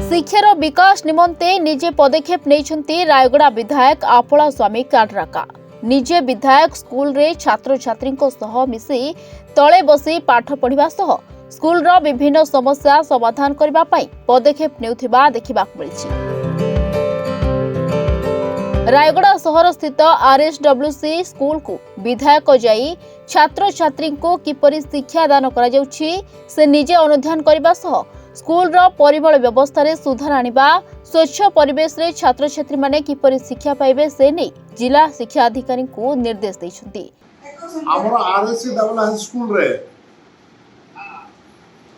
शिक्षार विकास निमंते निजे पदक्षेप नहीं रायगड़ा विधायक आपला स्वामी काड्राका। निजे विधायक स्कूल रे छात्र छात्री मिसी तले बसी पाठ पढ़िबा सह स्कूल रो विभिन्न समस्या समाधान करबा पई पदक्षेप नेउथिबा देखिबाक मिलिछि। रायगड़ा सहर स्थित RSWC स्कूल को विधायक जाई छात्र छात्री को किपरि शिक्षा दान करा जाउछि से निजे अनुध्यान करबा सह स्कूल रो परिमल व्यवस्था रे सुधार आनिबा, स्वच्छ परिवेश रे छात्र छात्री माने किपरि शिक्षा पाइबे से नै जिला शिक्षा अधिकारी को निर्देश दैछन्ति। हमर RSWC स्कूल रे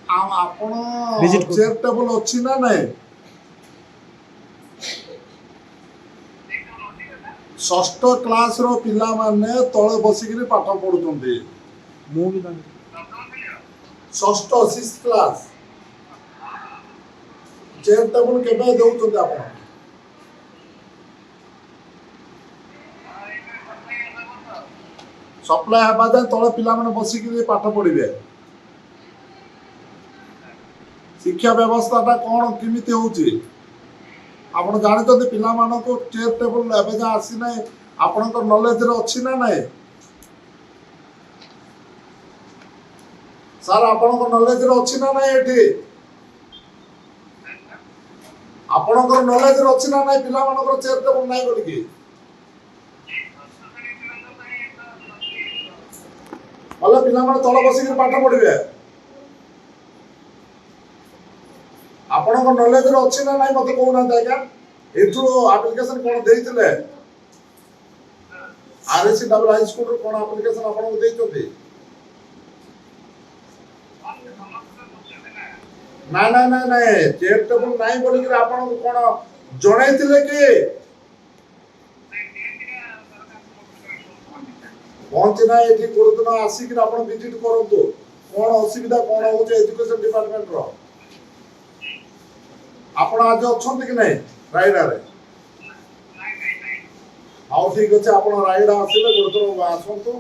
आपण चेयर टेबल अछि ना नै? षष्ठ क्लास रो पिला माने तळे बसिकरी पाठ पढुचंदी। मु भी षष्ठ 6th क्लास चेयर टेबल केबे देउचंदी आपण? सप्लाई हेबा दे तळे पिला माने बसिकरी पाठ पढिबे। शिक्षा व्यवस्था कौन किमिति होउची आपण जानते पिला मानक चेयर टेबल एबे जा आसी नै आपनकर नॉलेज रे अछि ना नै? सर आपनकर नॉलेज रे अछि ना नै? एठी आपनकर नॉलेज रे अछि ना नै पिला मानकर चेयर टेबल नै बोली कि वाला पिला मान तळ बसी के पाठ पढिबे। आपनकर नॉलेज रे अछि ना नै मते कोना जायगा एथु एप्लीकेशन कोन देइतिले? RSWC स्कूल रो कोन एप्लीकेशन आपन को देइतोबे? ना ना ना ना चेयर टेबल नै बोली कि आपन को कोन जणाइतिले कि पहुंच ना एठी कोरदन आसी कि आपन विजिट करंतु कोन असुविधा कोन होचे एजुकेशन डिपार्टमेंट रो? आपण आज अछंती कि नै रायडा रे? हाउ ठीक अछि आपण रायडा आसिले गोरतो आसंतु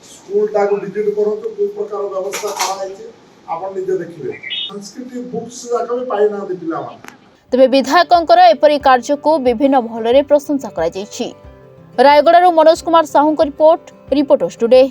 स्कूल टा को विजिट करंतु कोन प्रकार व्यवस्था करा आइছে आपण निजे देखिबे। संस्कृति बुक्स जाका भी पाइ ना दिपिला मान। तबे विधायकंकर एपरि कार्य को विभिन्न महल रे प्रशंसा करा जायछि। रायगड़ा रो मनोज कुमार साहू को रिपोर्ट, रिपोर्टर्स टुडे।